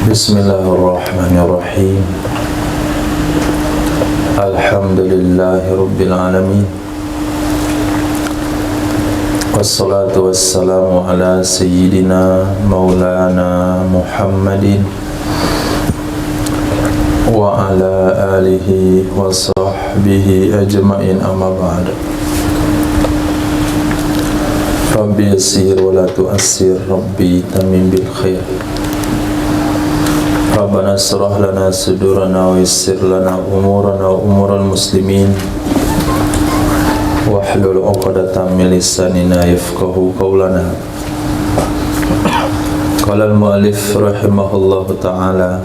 Bismillahirrahmanirrahim. Alhamdulillahirabbil alamin. Wassalatu wassalamu ala sayyidina maulana Muhammadin wa ala alihi wa sahbihi ajma'in, amma ba'd. Rabbi yassir wa la tu'assir, Rabbi tamim bil khair. Rabbana israh lana sudurana wa yassir lana umurana wa umural muslimin wahlul 'uqdatam min lisanina yafqahu qawlana. Qala al-mu'allif rahimahullahu ta'ala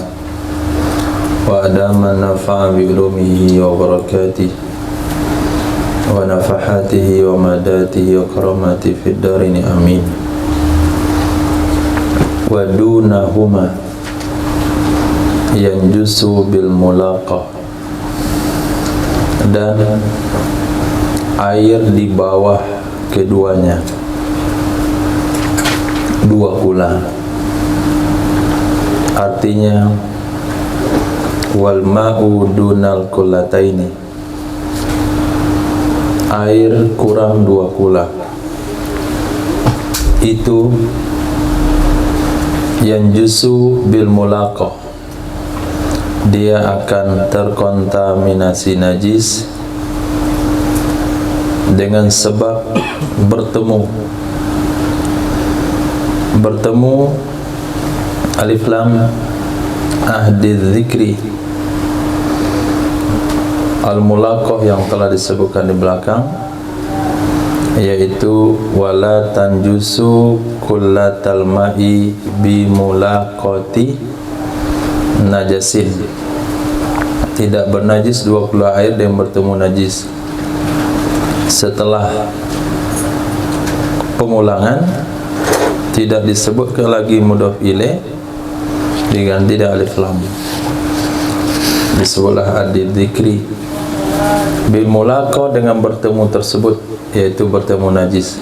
wa adama nafa'a bi ulumihi wa barakatihi wa nafahatihi wa madatihi wa karamatihi fid darini amin. Wa dunahuma yanjusu bil mulaqah, dan air di bawah keduanya dua kula. Artinya wal ma'u dunal kullataini, air kurang dua kula itu yanjusu bil mulaqah, dia akan terkontaminasi najis dengan sebab bertemu alif lam ahdi dzikri, al-mulaqah yang telah disebutkan di belakang, yaitu wala tanjusu kullatal ma'i bi mulaqati najasin, tidak bernajis dua kula air yang bertemu najis. Setelah pengulangan tidak disebutkan lagi mudhaf ilaih, diganti dengan alif lam, disebutlah ad-dzikri bil mulaqah, dengan bertemu tersebut, yaitu bertemu najis.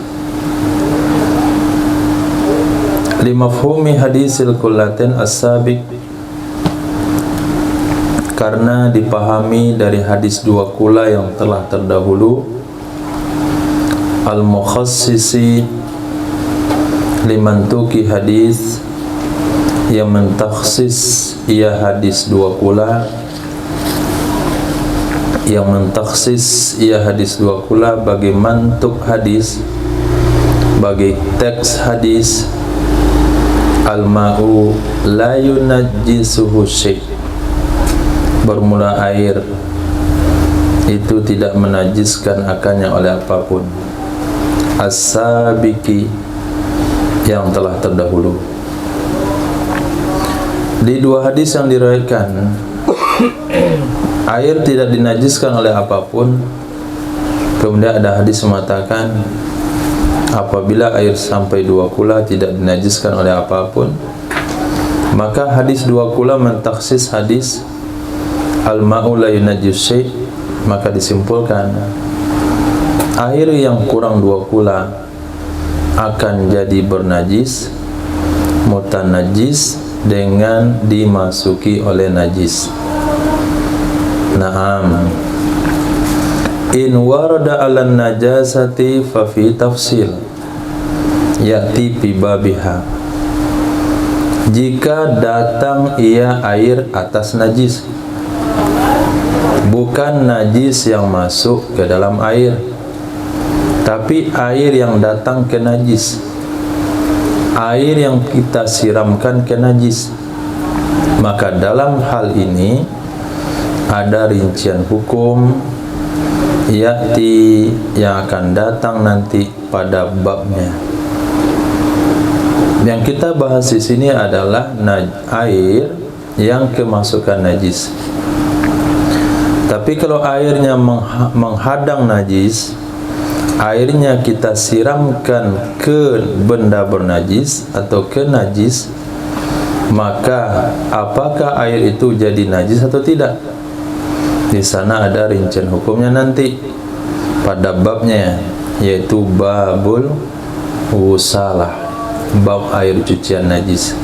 Limafhumi hadisil kullatain as-sabiq, karena dipahami dari hadis dua kula yang telah terdahulu, al-mukhassisi limantuki hadis, yang mentaksis ia hadis dua kula, yang mentaksis ia hadis dua kula bagi mantuk hadis, bagi teks hadis, al-ma'u la yunajjisuhu syai', bermula air itu tidak menajiskan akannya oleh apapun, as-sabiqi, yang telah terdahulu. Di dua hadis yang diriwayatkan, air tidak dinajiskan oleh apapun. Kemudian ada hadis mengatakan apabila air sampai dua kula tidak dinajiskan oleh apapun, maka hadis dua kula mentaksis hadis al-ma'u la yunajjis syai', maka disimpulkan air yang kurang dua kula akan jadi bernajis, mutanajis, dengan dimasuki oleh najis. Naam, in warada 'alan najasati fa fi tafsil ya'ti fi babiha, jika datang ia air atas najis, bukan najis yang masuk ke dalam air, tapi air yang datang ke najis, air yang kita siramkan ke najis, maka dalam hal ini ada rincian hukum ya'ti yang akan datang nanti pada babnya. Yang kita bahas di sini adalah air yang kemasukan najis. Tapi kalau airnya menghadang najis, airnya kita siramkan ke benda bernajis atau ke najis, maka apakah air itu jadi najis atau tidak? Di sana ada rincian hukumnya nanti pada babnya, yaitu babul wusalah, bab air cucian najis.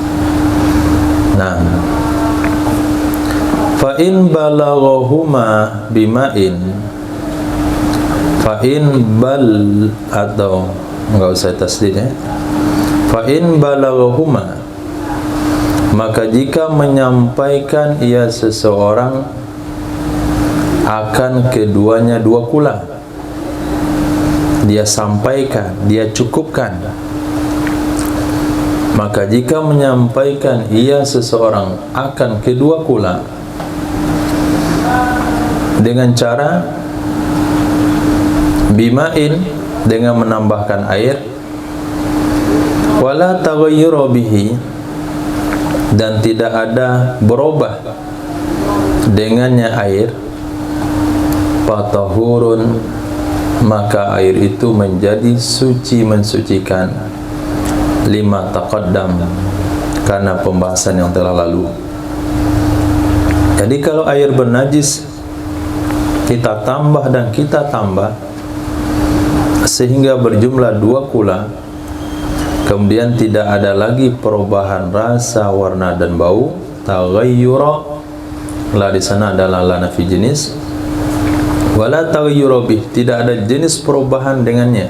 Nah, fa in balaghahuma bima'in, fa in bal, atau enggak usah tasdid ya, fa in balaghahuma, maka jika menyampaikan ia seseorang akan keduanya dua kula, dia sampaikan, dia cukupkan. Maka jika menyampaikan ia seseorang akan kedua kula dengan cara bima'in, dengan menambahkan air, wala taghayyura bihi, dan tidak ada berubah dengannya air, fatahurun, maka air itu menjadi suci, mensucikan, lima taqaddam, karena pembahasan yang telah lalu. Jadi kalau air bernajis kita tambah dan kita tambah sehingga berjumlah dua kula, kemudian tidak ada lagi perubahan rasa, warna dan bau, taghayyura, la di sana adalah la nafi jenis, wala taghayyura bih, tidak ada jenis perubahan dengannya,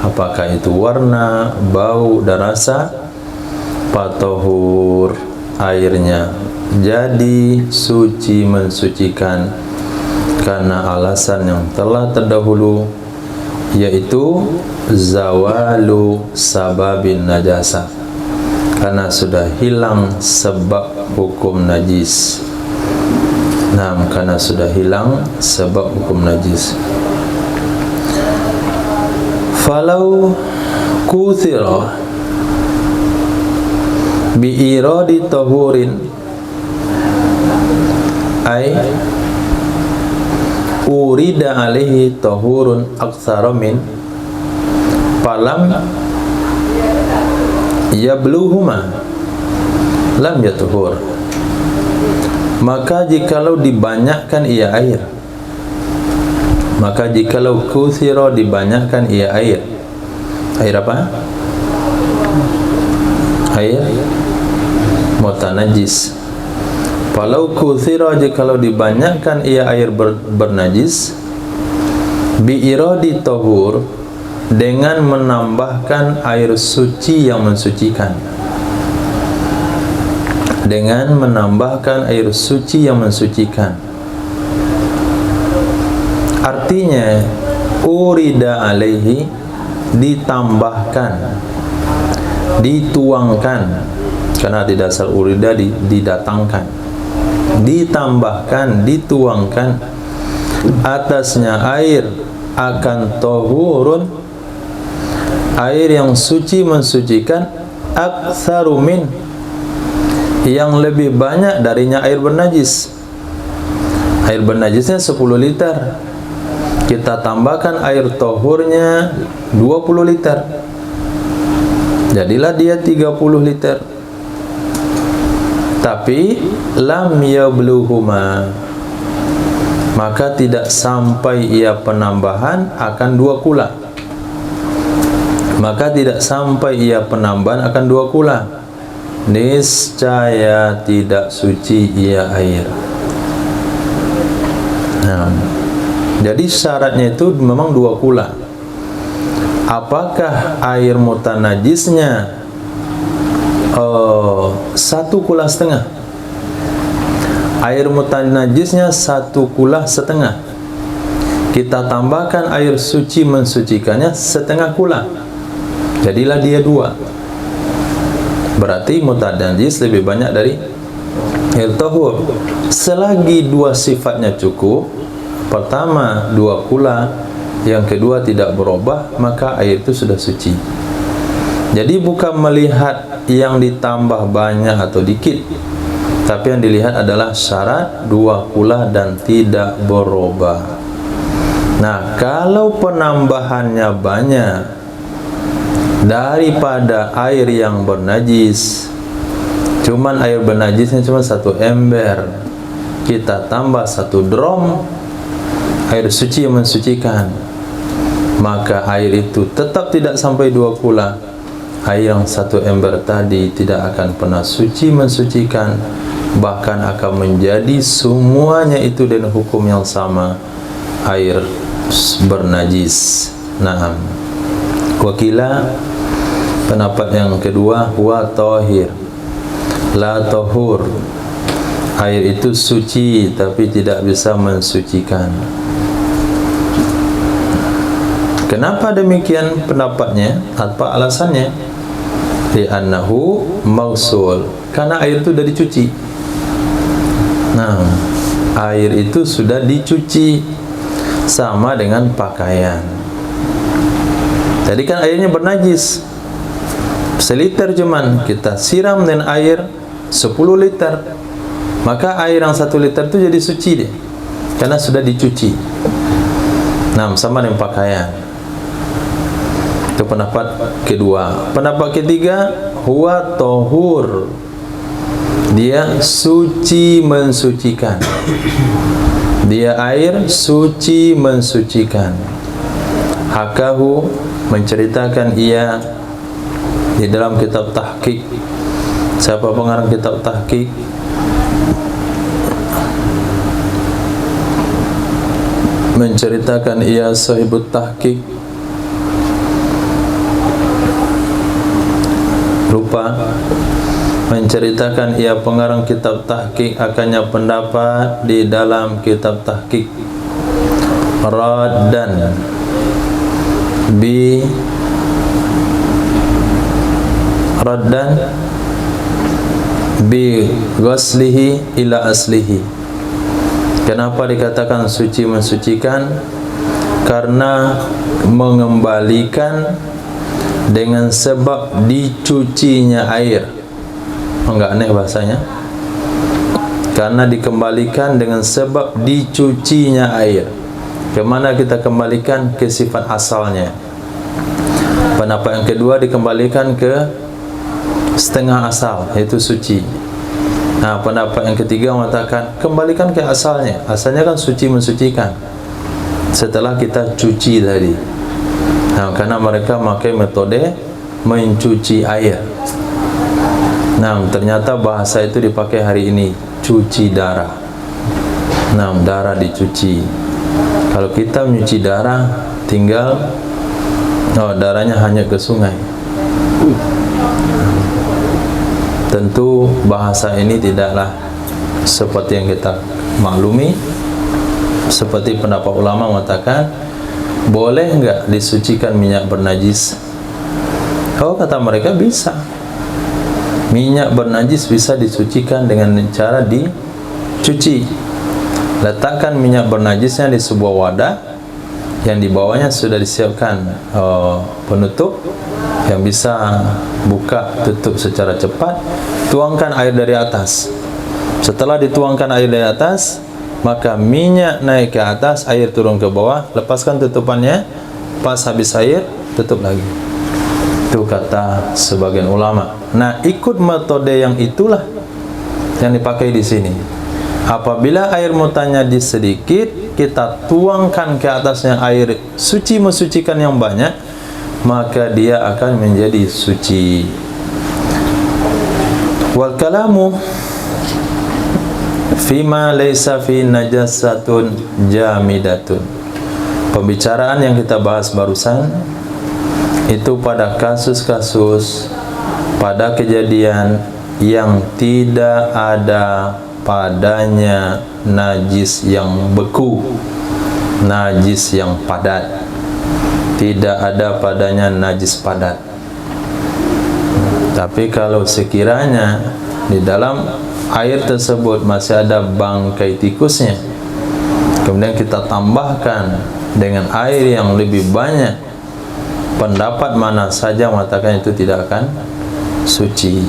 apakah itu warna, bau dan rasa, fatahur, airnya jadi suci, mensucikan, karena alasan yang telah terdahulu, yaitu zawalu sababin najasa, karena sudah hilang sebab hukum najis. Nah, karena sudah hilang sebab hukum najis. Falau kuthira bi iradi tahurin, ay urida alaihi tahurun aktsara min falam yabluhuma lam yatuhur, maka jikalau dibanyakkan ia air, maka jikalau kuthira dibanyakkan ia air, air apa? Air mutanajis. Falau kuthira, jikalau dibanyakkan ia air bernajis, bi iradi tahur, dengan menambahkan air suci yang mensucikan, dengan menambahkan air suci yang mensucikan. Artinya urida alaihi, ditambahkan, dituangkan, karena tidak asal urida didatangkan, ditambahkan, dituangkan atasnya air akan tahurun, air yang suci mensucikan, aktsaru min, yang lebih banyak darinya air bernajis. Air bernajisnya 10 liter, kita tambahkan air tahurnya 20 liter, jadilah dia 30 liter. Tapi lam yabluhuma, maka tidak sampai ia penambahan akan dua kula, maka tidak sampai ia penambahan akan dua kula, niscaya tidak suci ia air. Nah, jadi syaratnya itu memang dua kula. Apakah air mutanajisnya 1,5 kula, air mutanajisnya 1,5 kula, kita tambahkan air suci mensucikannya 0,5 kula, jadilah dia 2. Berarti mutanajis lebih banyak dari air tahur. Selagi dua sifatnya cukup, pertama 2 kula, yang kedua tidak berubah, maka air itu sudah suci. Jadi bukan melihat yang ditambah banyak atau dikit, tapi yang dilihat adalah syarat 2 kula dan tidak berubah. Nah, kalau penambahannya banyak daripada air yang bernajis, cuman air bernajisnya cuma 1 ember, kita tambah 1 drum air suci yang mensucikan, maka air itu tetap tidak sampai 2 kula, air yang satu ember tadi tidak akan pernah suci mensucikan, bahkan akan menjadi semuanya itu dengan hukum yang sama, air bernajis. Naam. Wakila, pendapat yang kedua, huwa tahir la tahur, air itu suci tapi tidak bisa mensucikan. Kenapa demikian pendapatnya? Apa alasannya? Li'annahu mausul, karena air itu sudah dicuci. Nah, air itu sudah dicuci, sama dengan pakaian. Tadi kan airnya bernajis, seliter cuman kita siram dengan air 10 liter, maka air yang 1 liter itu jadi suci deh, karena sudah dicuci. Nah, sama dengan pakaian. Itu pendapat kedua. Pendapat ketiga, huwa tahur, dia suci mensucikan. Dia air suci mensucikan. Hakahu, menceritakan ia di dalam kitab tahqiq. Siapa pengarang kitab tahqiq? Menceritakan ia sahibut tahqiq, lupa. Menceritakan ia pengarang kitab tahqiq akannya pendapat di dalam kitab tahqiq, raddan bi ghaslihi ila aslihi. Kenapa dikatakan suci mensucikan? Karena mengembalikan dengan sebab dicucinya air. Enggak aneh bahasanya? Karena dikembalikan dengan sebab dicucinya air. Kemana kita kembalikan? Ke sifat asalnya. Pendapat yang kedua dikembalikan ke setengah asal, yaitu suci. Nah, pendapat yang ketiga mengatakan kembalikan ke asalnya. Asalnya kan suci mensucikan, setelah kita cuci tadi. Nah, karena mereka memakai metode mencuci air. Nah, ternyata bahasa itu dipakai hari ini, cuci darah. Nah, darah dicuci. Kalau kita mencuci darah, tinggal darahnya hanya ke sungai. Tentu bahasa ini tidaklah seperti yang kita maklumi. Seperti pendapat ulama mengatakan, boleh enggak disucikan minyak bernajis? Kalau kata mereka bisa. Minyak bernajis bisa disucikan dengan cara dicuci. Letakkan minyak bernajisnya di sebuah wadah yang di bawahnya sudah disiapkan penutup yang bisa buka tutup secara cepat. Tuangkan air dari atas. Setelah dituangkan air dari atas, maka minyak naik ke atas, air turun ke bawah. Lepaskan tutupannya. Pas habis air, tutup lagi. Itu kata sebagian ulama. Nah, ikut metode yang itulah yang dipakai di sini. Apabila air mutanya sedikit, kita tuangkan ke atasnya air suci mensucikan yang banyak, maka dia akan menjadi suci. Wal kalamu fima laysa fi najasatun jamidatun. Pembicaraan yang kita bahas barusan itu pada kasus-kasus, pada kejadian yang tidak ada padanya najis yang beku, najis yang padat. Tidak ada padanya najis padat. Tapi kalau sekiranya di dalam air tersebut masih ada bangkai tikusnya, kemudian kita tambahkan dengan air yang lebih banyak, pendapat mana saja mengatakan itu tidak akan suci.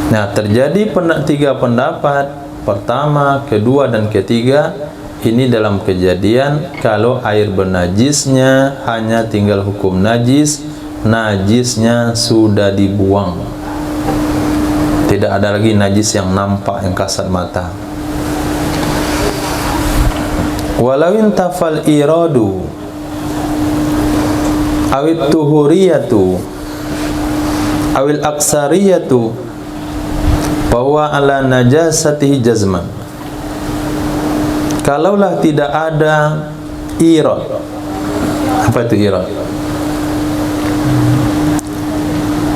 Nah, terjadi tiga pendapat, pertama, kedua, dan ketiga. Ini dalam kejadian kalau air bernajisnya hanya tinggal hukum najis, najisnya sudah dibuang, tidak ada lagi najis yang nampak, yang kasat mata. Walau intafal iradu awit tuhuriyatu awil aksariyatu bahwa ala najasatihi jazman. Kalaulah tidak ada irad. Apa itu irad?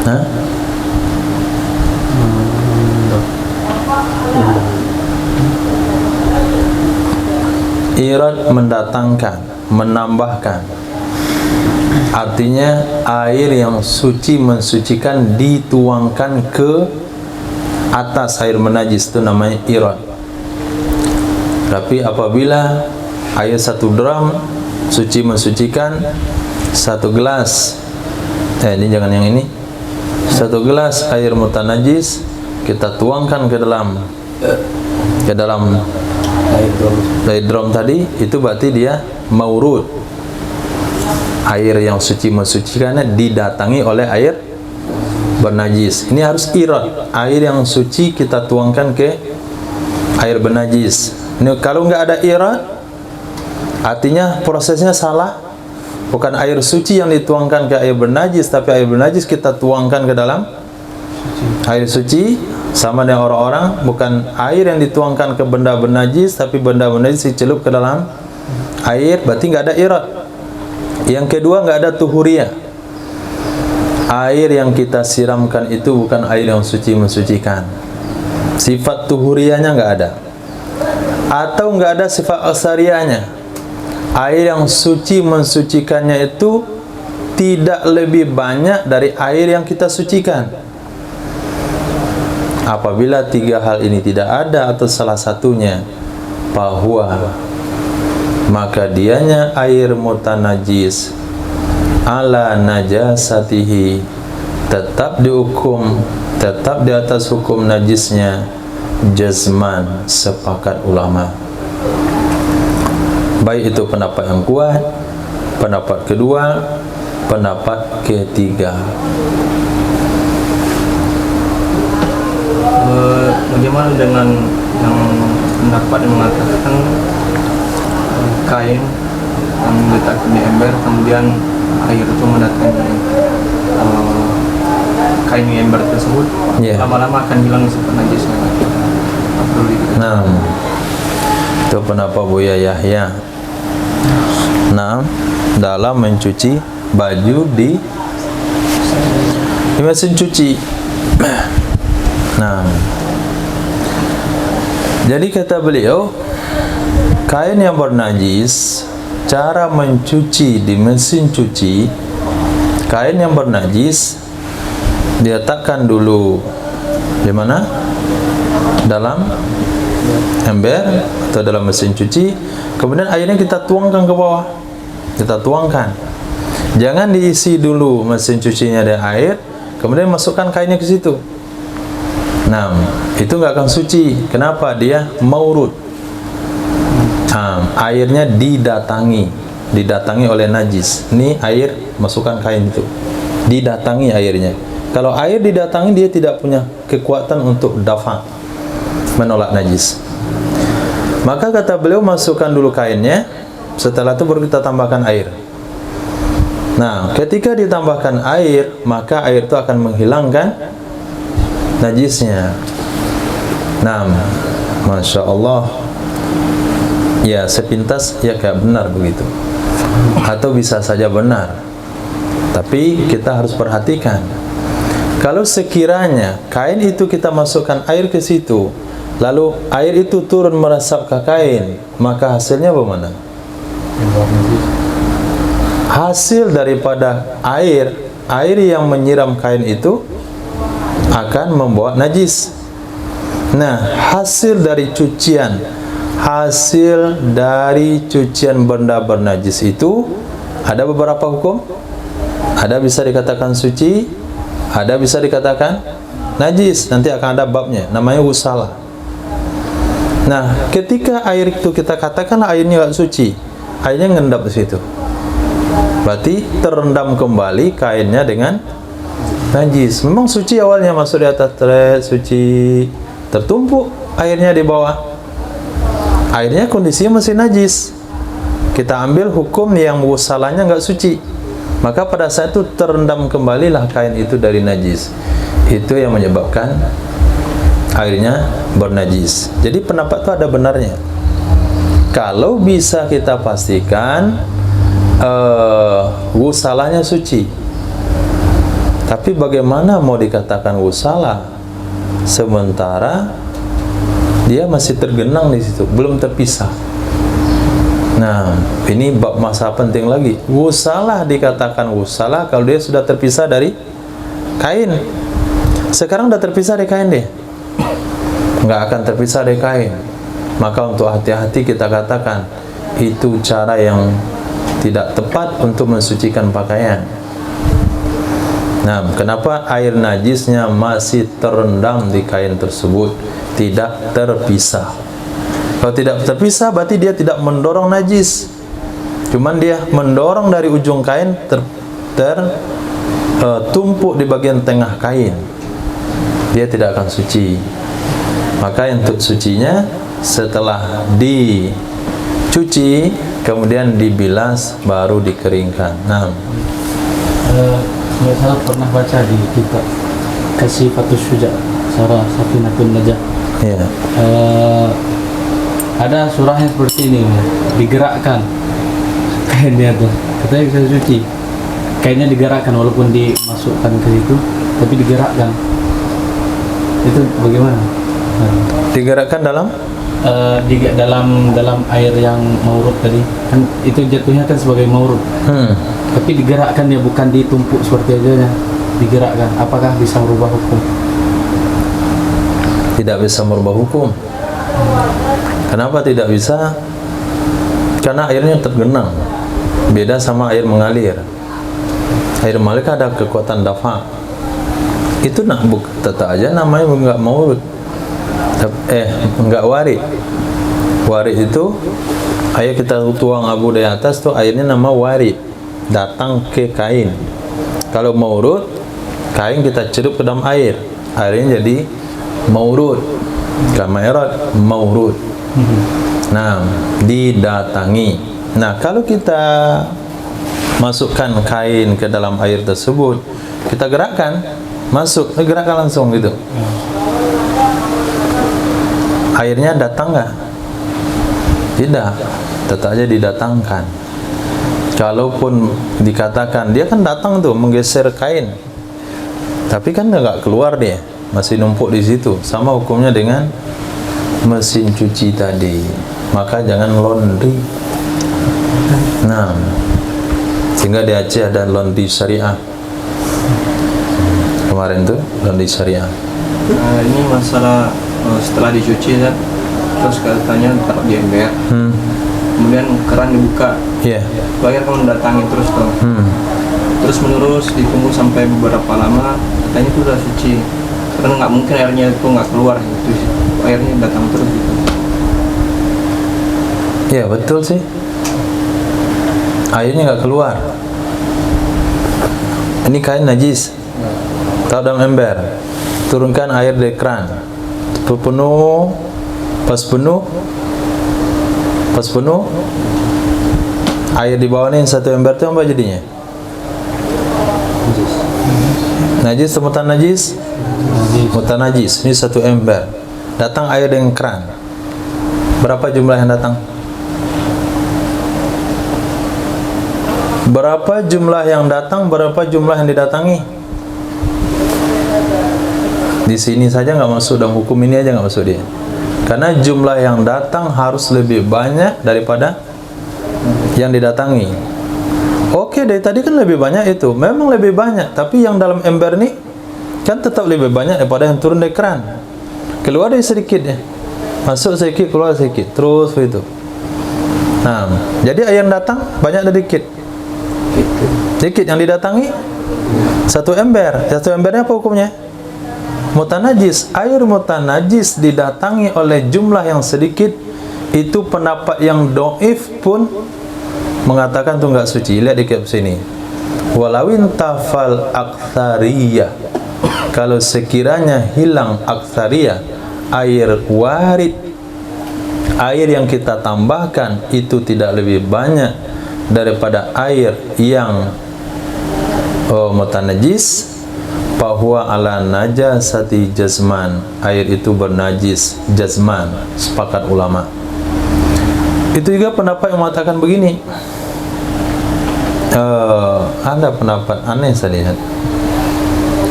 Hah? Irad mendatangkan, menambahkan. Artinya air yang suci mensucikan dituangkan ke atas air menajis, itu namanya irad. Tapi apabila air 1 dram suci mensucikan 1 gelas, ini jangan yang ini, 1 gelas air mutanajis kita tuangkan ke dalam air drum tadi, itu berarti dia maurud. Air yang suci mensucikannya didatangi oleh air bernajis. Ini harus irad. Air yang suci kita tuangkan ke air bernajis. Ini kalau nggak ada irad, artinya prosesnya salah. Bukan air suci yang dituangkan ke air bernajis, tapi air bernajis kita tuangkan ke dalam air suci. Sama dengan orang-orang, bukan air yang dituangkan ke benda bernajis, tapi benda bernajis dicelup ke dalam air, berarti nggak ada irad. Yang kedua, nggak ada tuhuriyah. Air yang kita siramkan itu bukan air yang suci mensucikan. Sifat tuhuriyahnya nggak ada. Atau nggak ada sifat aksariyahnya. Air yang suci mensucikannya itu tidak lebih banyak dari air yang kita sucikan. Apabila 3 hal ini tidak ada atau salah satunya, bahwa maka dianya air mutanajis ala najasatihi, tetap dihukum, tetap di atas hukum najisnya, jazman, sepakat ulama. Baik itu pendapat yang kuat, pendapat kedua, pendapat ketiga. Bagaimana dengan yang pendapat yang mengatakan kain yang diletakkan di ember, kemudian air itu mendatangi kain di ember tersebut, lama-lama akan hilang sifat najisnya? Nah, itu pendapat Buya Yahya. Nah, dalam mencuci baju di mesin cuci. Nah, jadi kata beliau, kain yang bernajis, cara mencuci di mesin cuci, kain yang bernajis diletakkan dulu di mana? Dalam ember atau dalam mesin cuci, kemudian airnya kita tuangkan ke bawah. Kita tuangkan. Jangan diisi dulu mesin cucinya dengan air, kemudian masukkan kainnya ke situ. Nah, itu nggak akan suci. Kenapa? Dia maurud. Airnya didatangi oleh najis. Ini air, masukkan kain itu. Didatangi airnya. Kalau air didatangi, dia tidak punya kekuatan untuk dafa, menolak najis. Maka kata beliau, masukkan dulu kainnya, setelah itu baru kita tambahkan air. Nah, ketika ditambahkan air, maka air itu akan menghilangkan najisnya. Nah, Masya Allah, ya sepintas ya kayak benar begitu, atau bisa saja benar, tapi kita harus perhatikan. Kalau sekiranya kain itu kita masukkan air ke situ, lalu air itu turun meresap ke kain, maka hasilnya bagaimana? Hasil daripada air yang menyiram kain itu akan membawa najis. Nah, hasil dari cucian benda bernajis itu ada beberapa hukum. Ada bisa dikatakan suci, ada bisa dikatakan najis. Nanti akan ada babnya, namanya usalah. Nah, ketika air itu kita katakan airnya nggak suci, airnya ngendap di situ, berarti terendam kembali kainnya dengan najis. Memang suci awalnya, masuk di atas tret, suci, tertumpuk airnya di bawah, airnya kondisinya masih najis. Kita ambil hukum yang usalahnya nggak suci. maka pada saat itu terendam kembalilah kain itu dari najis. Itu yang menyebabkan airnya bernajis. Jadi pendapat itu ada benarnya. Kalau bisa kita pastikan wusalahnya suci. Tapi bagaimana mau dikatakan wusalah sementara dia masih tergenang di situ, belum terpisah? Nah, ini bab masalah penting lagi. Wusalah dikatakan wusalah kalau dia sudah terpisah dari kain. Sekarang sudah terpisah dari kain deh, nggak akan terpisah dari kain. Maka untuk hati-hati kita katakan itu cara yang tidak tepat untuk mensucikan pakaian. Nah, kenapa air najisnya masih terendam di kain tersebut, tidak terpisah? Kalau tidak terpisah berarti dia tidak mendorong najis, cuman dia mendorong dari ujung kain tumpuk di bagian tengah kain. Dia tidak akan suci. Maka untuk sucinya setelah dicuci kemudian dibilas baru dikeringkan. Nah, saya pernah baca di kitab Kasifatus Syuja Sarah Safinatun Najah. ya. Ada surahnya seperti ini, digerakkan kainnya tuh, katanya bisa suci. Kainnya digerakkan walaupun dimasukkan ke situ, tapi digerakkan. Itu bagaimana? Digerakkan dalam dalam air yang maurud tadi, kan itu jatuhnya kan sebagai maurud. Tapi digerakkan ya, bukan ditumpuk seperti aja ya. Digerakkan. Apakah bisa merubah hukum? Tidak bisa merubah hukum. Kenapa tidak bisa? Karena airnya tergenang. Beda sama air mengalir. Air mengalir ada kekuatan dafa. Itu tetap aja namanya enggak maurud. Enggak warid. Warid itu air kita tuang abu di atas tuh, airnya nama warid, datang ke kain. Kalau maurud, kain kita celup ke dalam air, airnya jadi maurud. Kamairat maurud. Nah, didatangi. Nah, kalau kita masukkan kain ke dalam air tersebut, kita gerakkan, masuk, gerakkan langsung gitu. Airnya datang nggak? Tidak, tetap aja didatangkan. Kalaupun dikatakan dia kan datang tuh menggeser kain, tapi kan nggak keluar dia, masih numpuk di situ. Sama hukumnya dengan mesin cuci tadi. Maka jangan laundry. Nah, sehingga di Aceh ada laundry syariah. Kemarin tuh laundry syariah. Ini masalah setelah dicuci kan, terus katanya taruh di ember, kemudian keran dibuka, air kan mendatangi terus tuh, terus menerus ditunggu sampai beberapa lama, katanya itu udah suci, karena nggak mungkin airnya itu nggak keluar gitu, airnya datang terus gitu. Ya betul sih, airnya nggak keluar. Ini kain najis, taruh dalam ember, turunkan air dari keran, penuh, pas penuh, air di bawah ini satu ember itu apa jadinya? Najis, mutan najis, mutan najis. Ini satu ember, datang air dengan keran. Berapa jumlah yang datang? Berapa jumlah yang datang, berapa jumlah yang didatangi? Di sini saja nggak masuk, dalam hukum ini aja nggak masuk dia. Karena jumlah yang datang harus lebih banyak daripada yang didatangi. Oke, dari tadi kan lebih banyak itu, memang lebih banyak. Tapi yang dalam ember nih kan tetap lebih banyak daripada yang turun dari keran. Keluar dari sedikit ya, masuk sedikit, keluar sedikit, terus begitu. Nah, jadi air yang datang banyak dan dikit. Sedikit yang didatangi satu ember. Satu embernya apa hukumnya? Mutanajis. Air mutanajis didatangi oleh jumlah yang sedikit, itu pendapat yang dhaif pun mengatakan itu enggak suci. Lihat di kitab sini. Walawin tafal aktsariyah. Kalau sekiranya hilang aktsariyah, air warid, air yang kita tambahkan itu tidak lebih banyak daripada air yang mutanajis, bahwa ala najasati jazman, air itu bernajis jazman, sepakat ulama. Itu juga pendapat yang mengatakan begini. Ada pendapat aneh saya lihat.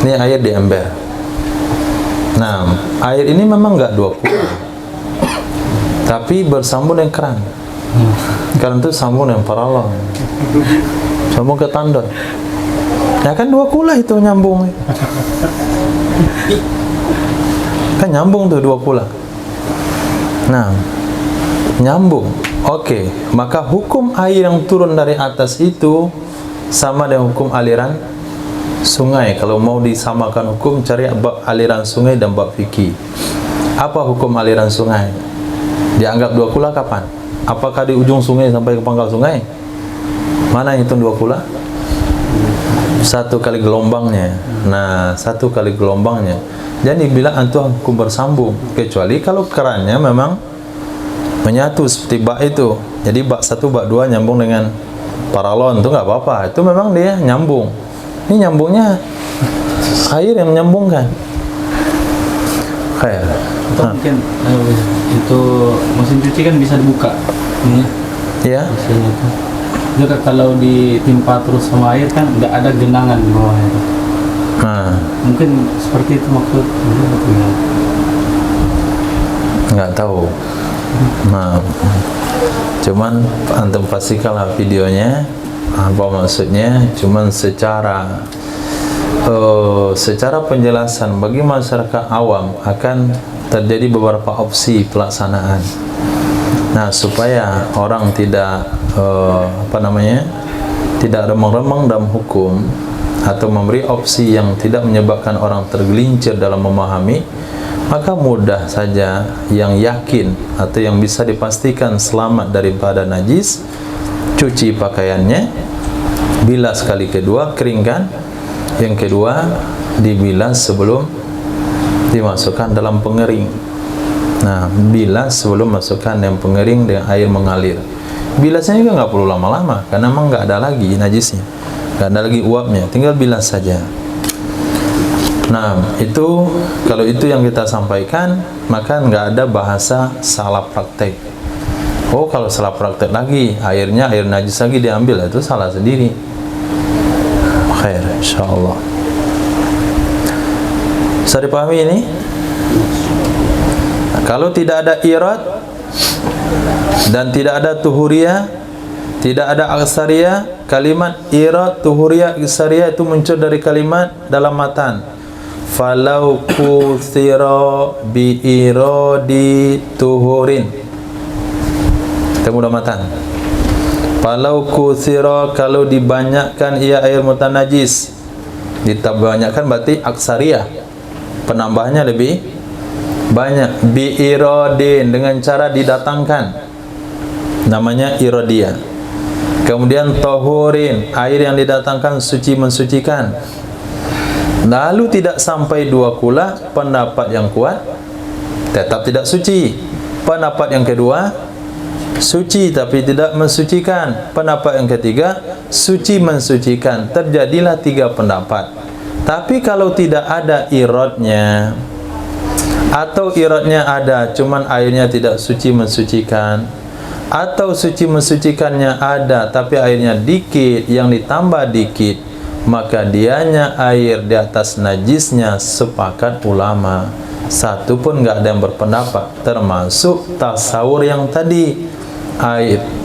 Ini air di ember. Nah, air ini memang enggak 20, tapi bersambung dengan keran. Keran itu sambung dengan paralon, sambung ke tandon. Ya kan 2 kula itu nyambung. Kan nyambung tuh 2 kula. Nah, nyambung. Oke, maka hukum air yang turun dari atas itu sama dengan hukum aliran sungai. Kalau mau disamakan hukum, cari bab aliran sungai dan bab fikih. Apa hukum aliran sungai? Dianggap 2 kula kapan? Apakah di ujung sungai sampai ke pangkal sungai? Mana yang hitung 2 kula? 1 kali gelombangnya. Nah, 1 kali gelombangnya. Jadi bila antum hukum bersambung, kecuali kalau kerannya memang menyatu seperti bak itu. Jadi bak 1, bak 2 nyambung dengan paralon, itu nggak apa-apa. Itu memang dia nyambung. Ini nyambungnya air yang menyambungkan. Kayak. Atau mungkin itu mesin cuci kan bisa dibuka. Ini. Ya. Mesinnya itu. Juga kalau ditimpa terus sama air kan nggak ada genangan di bawahnya. Nah, Mungkin seperti itu maksudnya. nggak tahu. Nah, cuman antum pastikanlah videonya apa maksudnya. Cuman secara penjelasan bagi masyarakat awam akan terjadi beberapa opsi pelaksanaan. Nah, supaya orang tidak tidak remang-remang dalam hukum atau memberi opsi yang tidak menyebabkan orang tergelincir dalam memahami, maka mudah saja yang yakin atau yang bisa dipastikan selamat daripada najis, cuci pakaiannya, bilas kali kedua, keringkan, yang kedua dibilas sebelum dimasukkan dalam pengering. Nah, bilas sebelum masukkan yang pengering dengan air mengalir. Bilasnya juga nggak perlu lama-lama, karena memang nggak ada lagi najisnya, nggak ada lagi uapnya, tinggal bilas saja. Nah, itu kalau itu yang kita sampaikan, maka nggak ada bahasa salah praktek. Oh, kalau salah praktek lagi, air najis lagi diambil, itu salah sendiri. Khair, insyaallah. Bisa dipahami ini? Kalau tidak ada irad dan tidak ada tuhuriyah, tidak ada aksariyah, kalimat irad, tuhuriyah, aksariyah itu muncul dari kalimat dalam matan. Falau kuthira bi iradi tuhurin. Kita mudah matan. Falau kuthira, kalau dibanyakkan ia air mutanajis. Ditambahkan berarti aksariyah, penambahannya lebih banyak. Bi iradin, dengan cara didatangkan, namanya iradiyah. Kemudian tahurin, air yang didatangkan suci, mensucikan. Lalu tidak sampai 2 kula, pendapat yang kuat tetap tidak suci. Pendapat yang kedua, suci tapi tidak mensucikan. Pendapat yang ketiga, suci mensucikan. Terjadilah 3 pendapat. Tapi kalau tidak ada iradnya, atau iradnya ada cuman airnya tidak suci mensucikan, atau suci mensucikannya ada tapi airnya dikit, yang ditambah dikit, maka dianya air di atas najisnya sepakat ulama. Satu pun nggak ada yang berpendapat, termasuk tasawur yang tadi,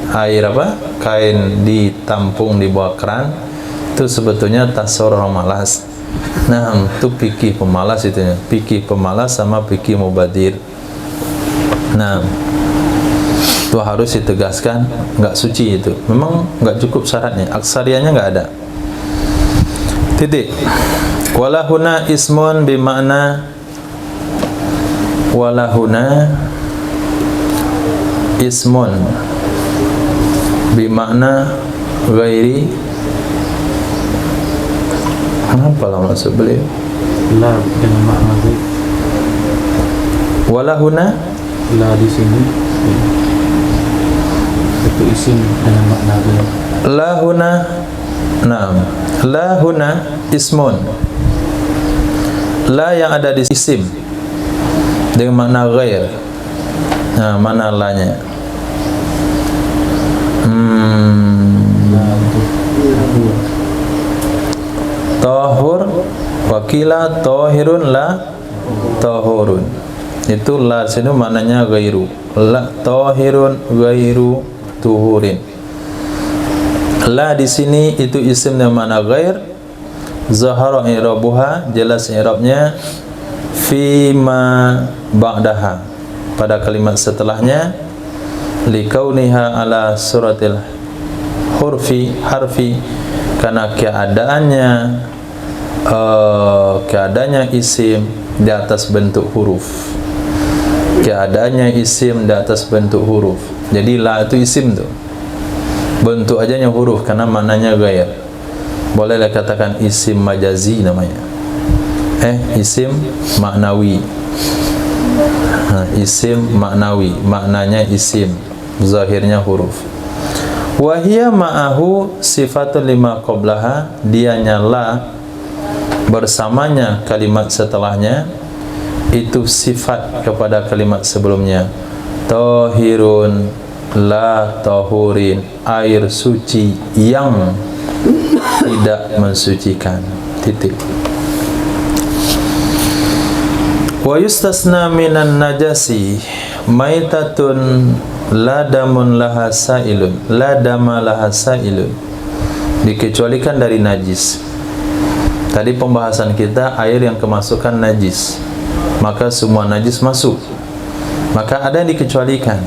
air apa, kain ditampung di bawah keran, itu sebetulnya tasawur orang malas. Nah, itu fikih pemalas, itu fikih pemalas sama fikih mubadir. Nah, itu harus ditegaskan, nggak suci itu. Memang nggak cukup syaratnya, aksarianya nggak ada. Titik. Walahuna ismun bimakna, walahuna ismun bimakna ghairi. Apa lah maksud beliau? La dengan makna baik. Walahuna, La di sini itu isim dengan makna baik. lahuna Nah, la huna ismun. La yang ada di isim dengan makna ghair. Nah, mana la-nya? Tahur, wakila tahirun la tahurun. Itu la sini maknanya ghairu. La tahirun ghairu tuhurin. La di sini itu isim dengan makna ghair. Zahara i'rabuha, jelas i'rabnya fima ba'daha, pada kalimat setelahnya, likauniha ala suratil harfi, karena keadaannya isim di atas bentuk huruf. Keadaannya isim di atas bentuk huruf. Jadi la itu isim tuh, bentuk ajanya huruf karena maknanya ghair. Bolehlah katakan isim majazi namanya, isim maknawi. Isim maknawi, maknanya isim, zahirnya huruf. Wahia ma'ahu sifatun lima qablaha, dianya la bersamanya kalimat setelahnya itu sifat kepada kalimat sebelumnya. Tahirun la tahurin, air suci yang tidak mensucikan. Titik. Wa yustasna minan najasi maitatun la damun laha sailun, la dama laha sailun, dikecualikan dari najis. Tadi pembahasan kita air yang kemasukan najis, maka semua najis masuk. Maka ada yang dikecualikan.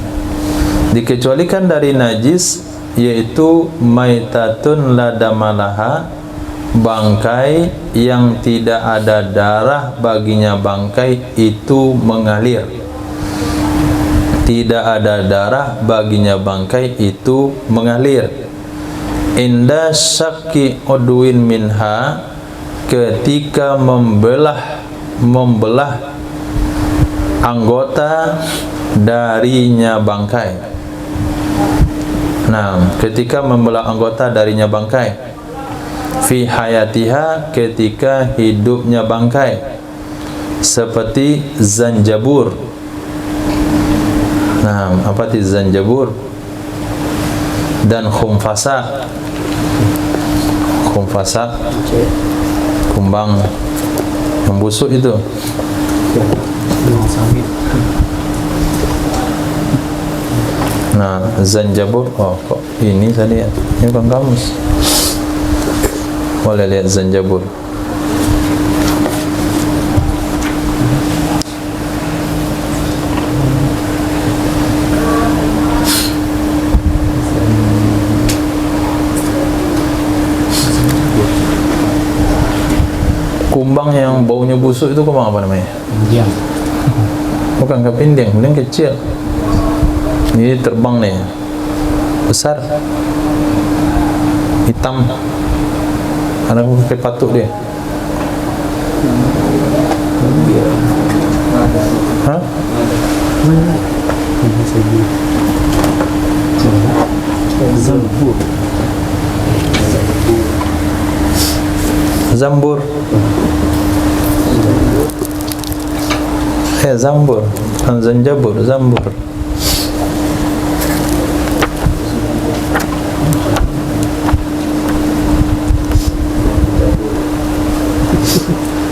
Dikecualikan dari najis yaitu maitatun la dama laha, bangkai yang tidak ada darah baginya, bangkai itu mengalir. Tidak ada darah baginya, bangkai itu mengalir. Inda syakki udwin minha, ketika membelah anggota darinya bangkai. Nah, ketika membelah anggota darinya bangkai, fi hayatiha, ketika hidupnya bangkai, seperti zanjabur. Nah, apa itu zanjabur? Dan khumfasa. Khumfasa, kumbang membusuk itu. Nah, zanjabur, kok ini tadi ya? Ini bukan kamus. Boleh lihat zanjabur. Kumbang yang baunya busuk itu kumbang apa namanya? Pinding. Bukan kepinding, kemudian kecil. Ini terbang nih, besar, hitam, ada pakai patuk dia. Hah? Zambur. Zambur. Zambur, zanjabur, zambur.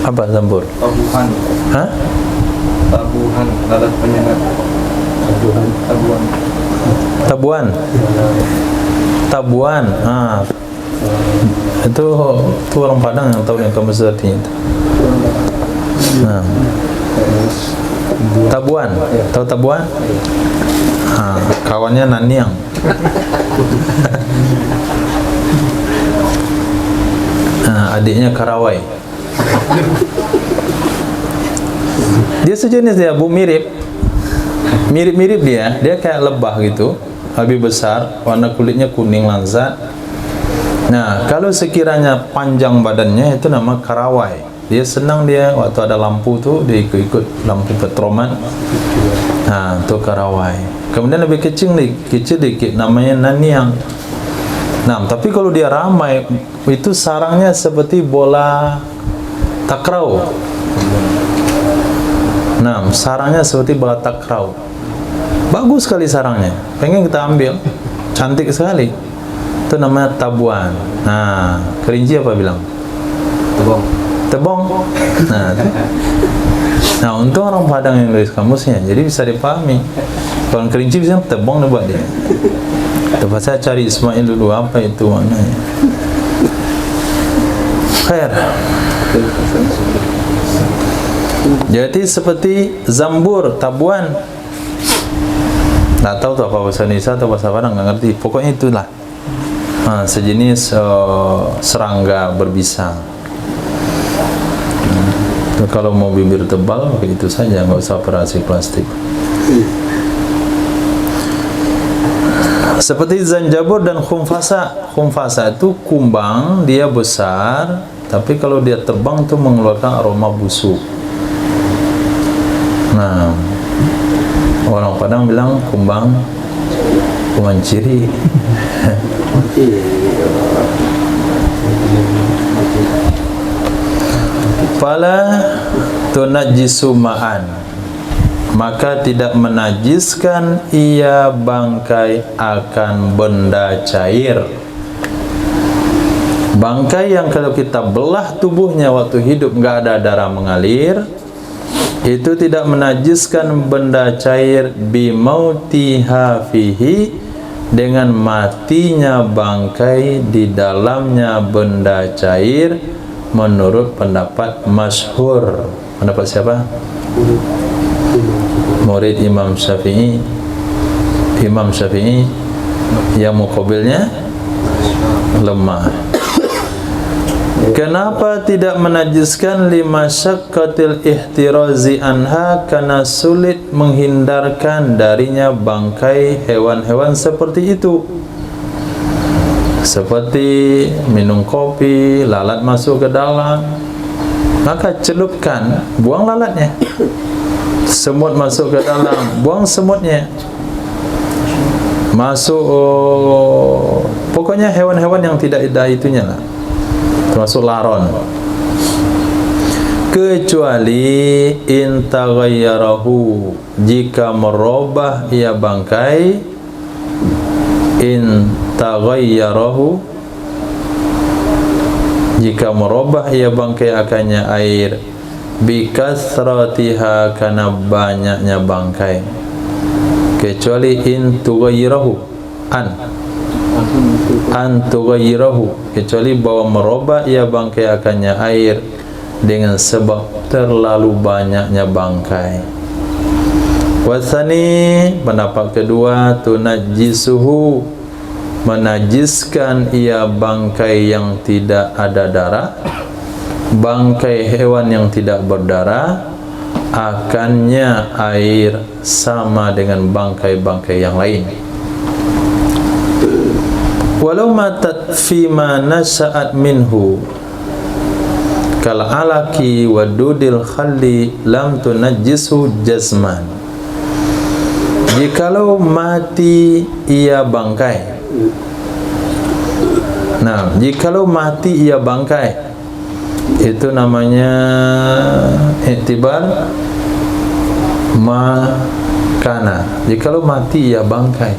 Apa zambur? Tabuhan. Hah? Tabuhan, lalat penyengat. Tabuan. Tabuan. Itu orang Padang yang tahu yang kamu artinya itu. Nah. Tabuan. Tahu tabuan? Kawannya Naniang. Adiknya Karawai. Dia sejenis dia, Bu, mirip dia kayak lebah gitu, lebih besar, warna kulitnya kuning lansat. Nah, kalau sekiranya panjang badannya itu nama Karawai. Dia senang, dia waktu ada lampu tuh dia ikut lampu petroman. Nah, itu Karawai. Kemudian lebih kecil dikit namanya Naniang. Nah, tapi kalau dia ramai, itu sarangnya seperti bola takraw. Nah, sarangnya seperti bola takraw. Bagus sekali sarangnya. Pengen kita ambil. Cantik sekali. Itu namanya tabuan. Nah, Kerinci apa bilang? Tebong. Tebong. Nah, untung orang Padang yang nulis kamusnya, jadi bisa dipahami. Kalau Kerinci bisa tebong buat dia. Tempat saya cari Ismail dulu, apa itu maknanya. Khair. Jadi seperti zambur, tabuan. Nggak tahu tuh apa bahasa Indonesia atau bahasa Padang, nggak ngerti. Pokoknya itulah. Sejenis serangga berbisa. Kalau mau bibir tebal, itu saja, nggak usah operasi plastik. Seperti zanjabur dan khumfasa. Khumfasa itu kumbang, dia besar, tapi kalau dia terbang itu mengeluarkan aroma busuk. Nah, orang Padang bilang kumbang ciri. Fala tunajjisu ma'an, maka tidak menajiskan ia bangkai akan benda cair. Bangkai yang kalau kita belah tubuhnya waktu hidup nggak ada darah mengalir, itu tidak menajiskan benda cair bimautiha fihi, dengan matinya bangkai di dalamnya benda cair, menurut pendapat masyhur. Pendapat siapa? Murid Imam Syafi'i. Imam Syafi'i yang muqabilnya lemah. Kenapa tidak menajiskan lima syaqqatil ihtirazi anha, karena sulit menghindarkan darinya bangkai hewan-hewan seperti itu. Seperti minum kopi, lalat masuk ke dalam, maka celupkan, buang lalatnya. Semut masuk ke dalam, buang semutnya. Masuk, pokoknya hewan-hewan yang tidak ada itunya lah, termasuk laron. Kecuali intaghayyarahu, jika merubah ia bangkai, intaghayyarahu, jika merubah ia bangkai akannya air, bikasratiha, karena banyaknya bangkai. Kecuali intughayyarahu, antughayyirahu, kecuali bahwa merubah ia bangkai akannya air dengan sebab terlalu banyaknya bangkai. Wasani, pendapat kedua, tunajjisuhu, menajiskan ia bangkai yang tidak ada darah, bangkai hewan yang tidak berdarah, akannya air sama dengan bangkai-bangkai yang lain. Walau matat fima nasa'at minhu kal alaki wadudil khalli lam tunajjisu jazman. Jikalau mati ia bangkai, nah, jikalau mati ia bangkai, itu namanya iktibar makana. Jikalau mati ia bangkai,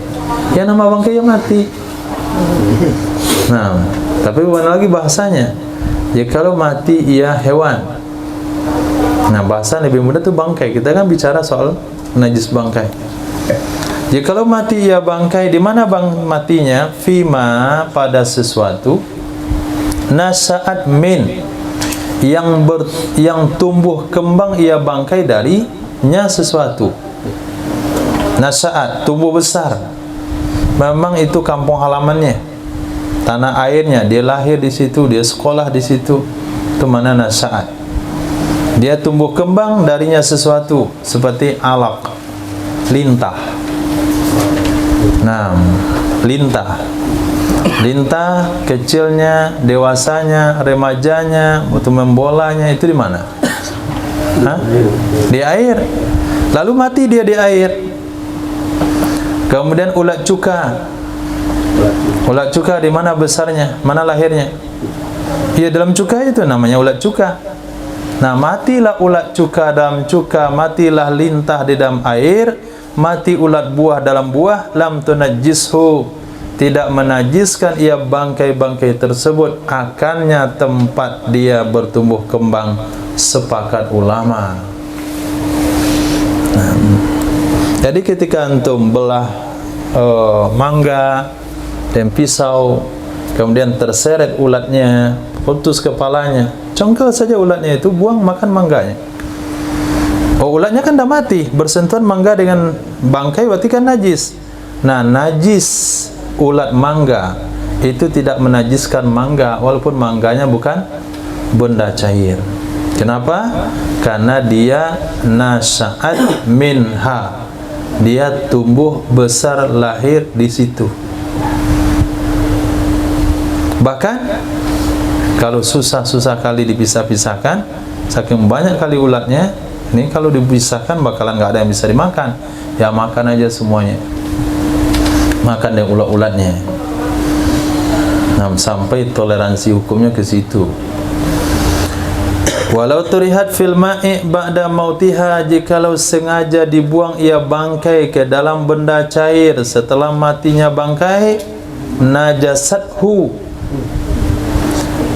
ya nama bangkai yang mati. Nah, tapi bukan lagi bahasanya. Jikalau mati ia hewan, nah bahasa lebih mudah tuh bangkai. Kita kan bicara soal najis bangkai. Jikalau mati ia bangkai, di mana matinya? Fima, pada sesuatu, nasa'at min, yang tumbuh kembang ia bangkai darinya sesuatu. Nasa'at, tumbuh besar. Memang itu kampung halamannya, tanah airnya, dia lahir di situ, dia sekolah di situ. Itu mana nasa'at. Dia tumbuh kembang darinya sesuatu, seperti alaq, lintah. Nah, lintah, kecilnya, dewasanya, remajanya, untuk membolanya, itu di mana? Hah? Di air. Lalu mati dia di air. Kemudian ulat cuka, Ulat cuka di mana besarnya? Mana lahirnya? Ya dalam cuka itu namanya ulat cuka. Nah, matilah ulat cuka dalam cuka, matilah lintah di dalam air, mati ulat buah dalam buah, lam tunajjishu, tidak menajiskan ia bangkai-bangkai tersebut, akannya tempat dia bertumbuh kembang, sepakat ulama. Nah, jadi ketika antum belah mangga dan pisau, kemudian terseret ulatnya, putus kepalanya, congkel saja ulatnya itu, buang, makan mangganya. Oh, ulatnya kan dah mati, bersentuhan mangga dengan bangkai berarti kan najis. Nah, najis ulat mangga itu tidak menajiskan mangga walaupun mangganya bukan benda cair. Kenapa? Karena dia nasya'at minha, dia tumbuh besar lahir di situ. Bahkan kalau susah-susah kali dipisah-pisahkan, saking banyak kali ulatnya, ini kalau dipisahkan bakalan nggak ada yang bisa dimakan. Ya makan aja semuanya, makan deh ulat-ulatnya. Nah, sampai toleransi hukumnya ke situ. Walau turihat fil ma'i ba'da mautiha, jikalau sengaja dibuang ia bangkai ke dalam benda cair setelah matinya bangkai, najasathu,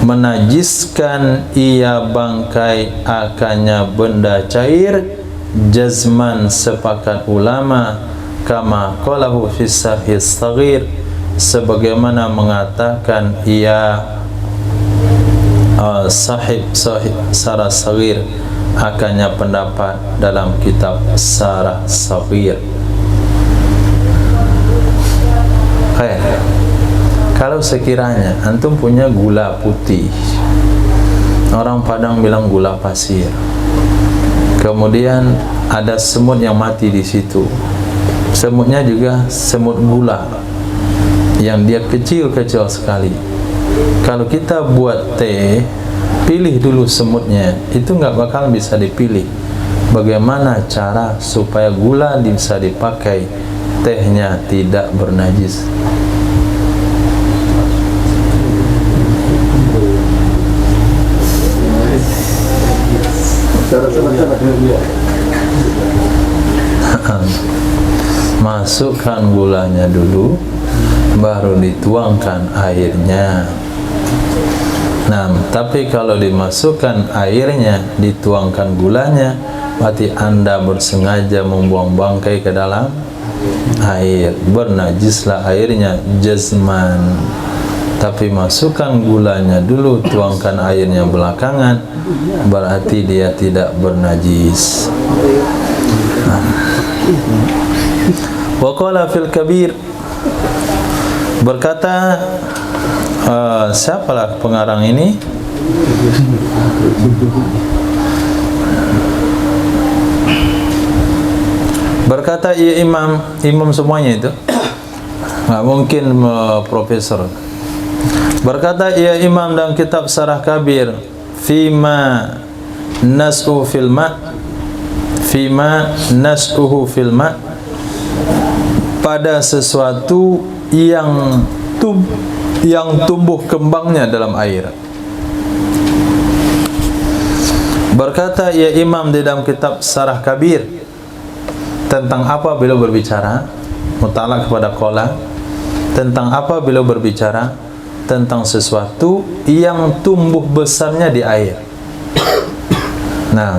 menajiskan ia bangkai akannya benda cair, jazman, sepakat ulama, kama qalahu fi sarhis saghir, sebagaimana mengatakan ia sahib Sarah Saghir, akannya pendapat dalam kitab Sarah Saghir. Kalau sekiranya antum punya gula putih, orang Padang bilang gula pasir, kemudian ada semut yang mati di situ, semutnya juga semut gula yang dia kecil-kecil sekali. Kalau kita buat teh, pilih dulu semutnya, itu nggak bakal bisa dipilih. Bagaimana cara supaya gula bisa dipakai, tehnya tidak bernajis? Masukkan gulanya dulu, baru dituangkan airnya. Nah, tapi kalau dimasukkan airnya, dituangkan gulanya, berarti Anda bersengaja membuang bangkai ke dalam air, bernajislah airnya jazman. Tapi masukkan gulanya dulu, tuangkan airnya belakangan, berarti dia tidak bernajis. Wa qala fil kabir, berkata siapalah pengarang ini? Berkata ia imam semuanya itu, nggak mungkin profesor. Berkata ia imam dalam kitab Sarah Kabir, fima nas'u fil ma', fima nas'uhu fil ma', pada sesuatu yang tumbuh kembangnya dalam air. Berkata ia imam di dalam kitab Sarah Kabir, tentang apa beliau berbicara? Mutalak kepada qala, tentang apa beliau berbicara? Tentang sesuatu yang tumbuh besarnya di air. Nah,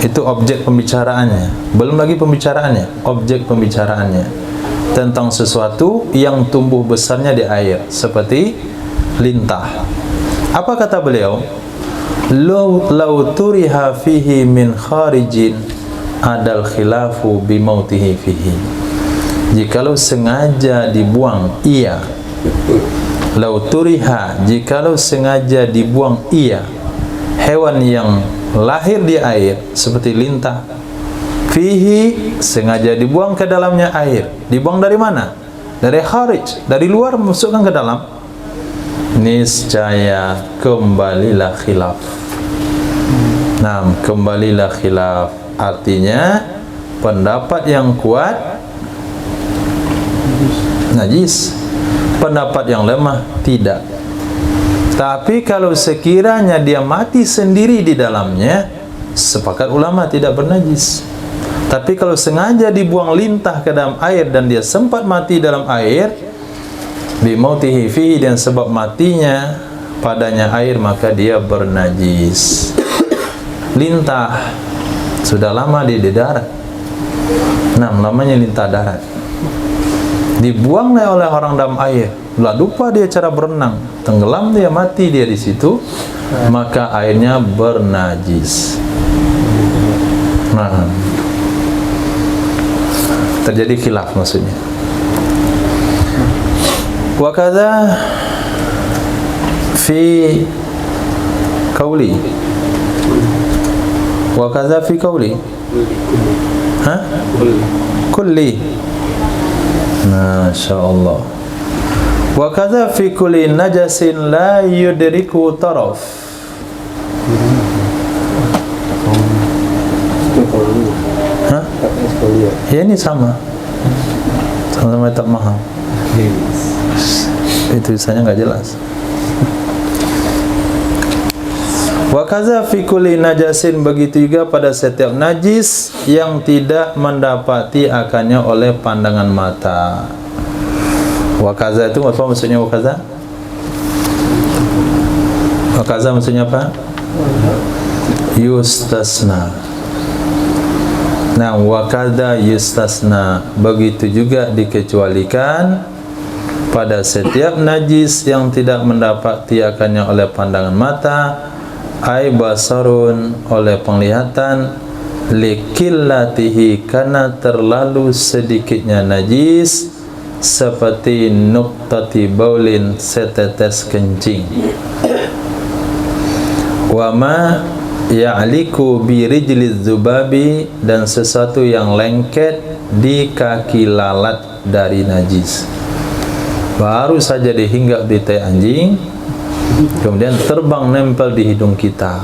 itu objek pembicaraannya, belum lagi pembicaraannya, objek pembicaraannya tentang sesuatu yang tumbuh besarnya di air, seperti lintah. Apa kata beliau? Lau turiha fihi min kharijin adal khilafu bimautihi fihi. Jikalau sengaja dibuang ia, lau turiha, jikalau sengaja dibuang ia, hewan yang lahir di air seperti lintah, fihi, sengaja dibuang ke dalamnya air. Dibuang dari mana? Dari kharij, dari luar masukkan ke dalam, niscaya kembalilah khilaf. Nah, kembalilah khilaf artinya pendapat yang kuat najis. pendapat yang lemah tidak. Tapi kalau sekiranya dia mati sendiri di dalamnya, sepakat ulama tidak bernajis. Tapi kalau sengaja dibuang lintah ke dalam air dan dia sempat mati dalam air, bimautihi fihi, dan sebab matinya padanya air, maka dia bernajis. Lintah sudah lama di darat. Nah, namanya lintah darat. Dibuangnya oleh orang dalam air, lupa dia cara berenang, tenggelam dia, mati dia di situ, maka airnya bernajis. Nah, terjadi khilaf maksudnya. Wa kadza fi qauli, wa kadza fi qauli, kulli. Masya Allah. Wa kadza fi kulli najasin la yudriku taraf. Hah? Ya, ini sama. Sama-sama tak mahal. Itu tulisannya nggak jelas. Wa kadza fi kulli najasin, begitu juga pada setiap najis yang tidak mendapati akannya oleh pandangan mata. Wa kadza itu apa maksudnya? Wa kadza? Wa kadza maksudnya apa? Yustasna. Nah, wa kadza yustasna, begitu juga dikecualikan pada setiap najis yang tidak mendapati akannya oleh pandangan mata, ai basarun, oleh penglihatan, likillatihi, karena terlalu sedikitnya najis, seperti nuqtati baulin, setetes kencing. Wa ma ya'liku bi rijliz zubabi, dan sesuatu yang lengket di kaki lalat dari najis. Baru saja dihinggap di tai anjing, kemudian terbang nempel di hidung kita.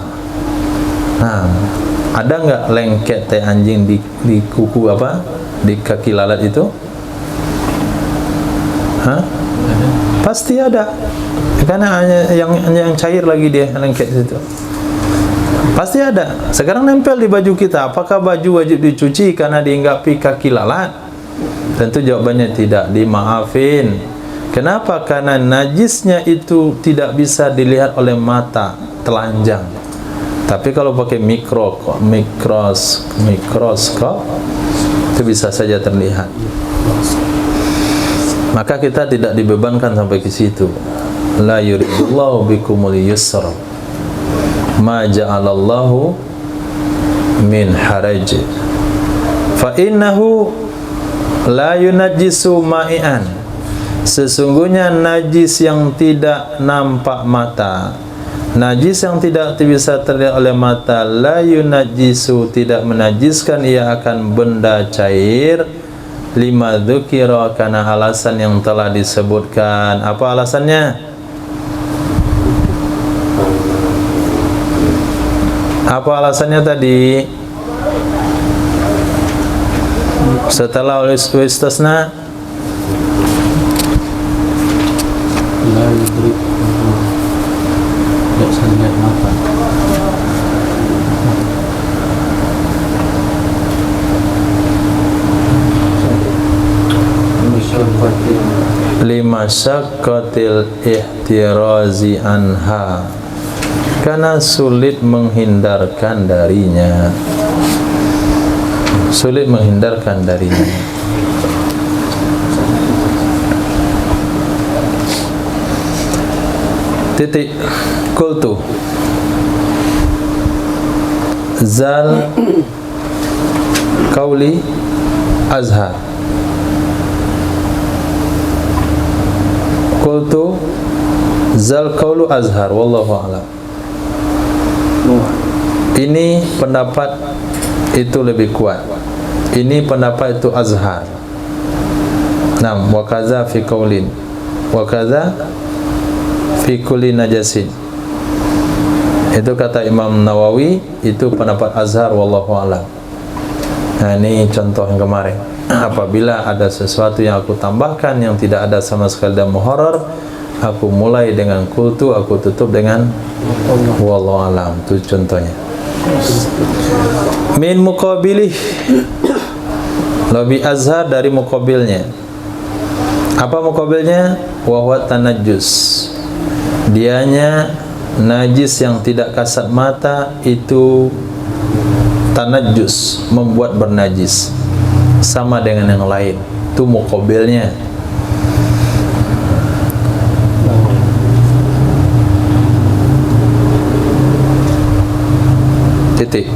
Nah, ada nggak lengket tai anjing di kuku apa? Di kaki lalat itu? Hah? Pasti ada. Karena yang cair lagi dia lengket itu. Pasti ada. Sekarang nempel di baju kita. Apakah baju wajib dicuci karena dihinggapi kaki lalat? Tentu jawabannya tidak. Dimaafin. Kenapa? Karena najisnya itu tidak bisa dilihat oleh mata telanjang. Tapi kalau pakai mikroskop itu bisa saja terlihat. Maka kita tidak dibebankan sampai ke situ. La yuridullahu bikumul yusra, ma ja'alallahu min haraj, fa innahu la yunajjisu ma'ian. Sesungguhnya najis yang tidak nampak mata, najis yang tidak bisa terlihat oleh mata, la yunajjisu, tidak menajiskan, ia akan benda cair, lima dzukira, karena alasan yang telah disebutkan. Apa alasannya? Apa alasannya tadi? Setelah istisna, la yudrik, tidak bisa lihat mata. lima syaqqatil ihtirazi anha, karena sulit menghindarkan darinya. Sulit menghindarkan darinya. Titik. Qultu zal qauli azhar. Qultu zal qaulu azhar, wallahu a'lam. Ini pendapat itu lebih kuat. Ini pendapat itu azhar. Nah, wa kaza fi qaulin, wa kaza fi kulli najasin. Itu kata Imam Nawawi, itu pendapat azhar, wallahu a'lam. Nah, ini contoh yang kemarin. apabila ada sesuatu yang aku tambahkan yang tidak ada sama sekali dalam muharrar, aku mulai dengan qultu, aku tutup dengan wallahu alam. Itu contohnya. Min muqabilih, lebih azhar dari muqabilnya. Apa muqabilnya? Wa huwa tanajjus, dianya najis yang tidak kasat mata, itu tanajjus, membuat bernajis, sama dengan yang lain. Itu muqabilnya. Titik.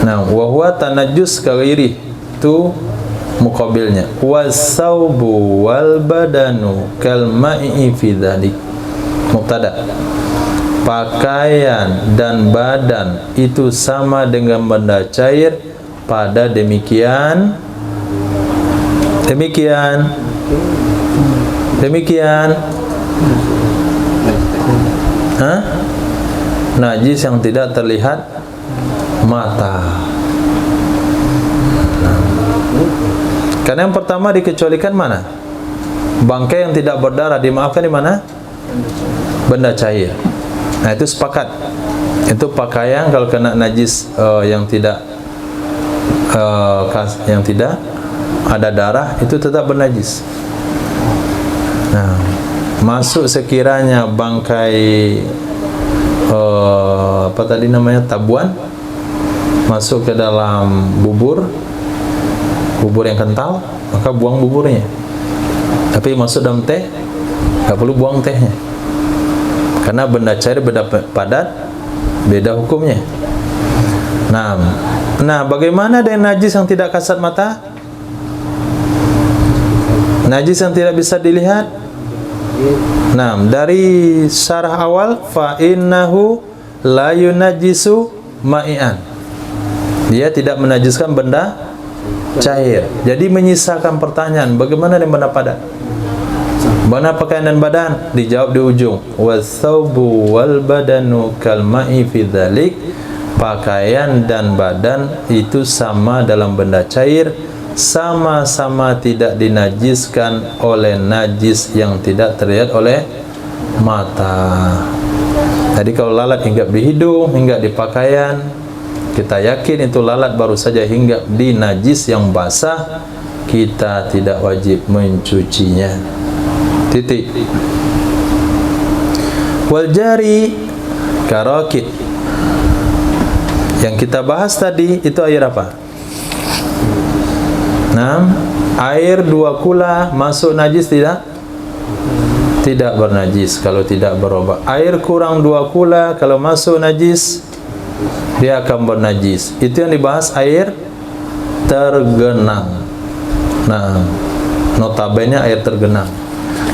Nah, wa huwa tanajjus kaghairi, itu muqabilnya. Wasaubu wal badanu kal ma'i fi dzalik. Mubtada. Pakaian dan badan itu sama dengan benda cair pada demikian najis yang tidak terlihat mata. Karena yang pertama dikecualikan mana? Bangkai yang tidak berdarah dimaafkan di mana? Benda cair. Nah, itu sepakat. Itu pakaian kalau kena najis yang tidak ada darah, itu tetap bernajis. Nah, masuk sekiranya bangkai apa tadi namanya, tabuan, masuk ke dalam bubur yang kental, maka buang buburnya. Tapi masuk dalam teh, nggak perlu buang tehnya, karena benda cair, benda padat, beda hukumnya. Nah, bagaimana dengan najis yang tidak kasat mata? Najis yang tidak bisa dilihat. Nah, dari syarah awal, fa innahu la yunajjisu ma'ian, dia tidak menajiskan benda cair. Jadi menyisakan pertanyaan, bagaimana dengan benda padat? Benda pakaian dan badan? Dijawab di ujung, wasaubu wal badanu kal ma'i fi dzalik. Pakaian dan badan itu sama dalam benda cair, sama-sama tidak dinajiskan oleh najis yang tidak terlihat oleh mata. Jadi kalau lalat hinggap di hidung, hinggap di pakaian, kita yakin itu lalat baru saja hinggap di najis yang basah, kita tidak wajib mencucinya. Titik. Wal jari karakit, yang kita bahas tadi itu air apa? Nah, air 2 kula masuk najis tidak? Tidak bernajis kalau tidak berubah. Air kurang 2 kula kalau masuk najis, dia akan bernajis. Itu yang dibahas air tergenang. Nah, notabene air tergenang.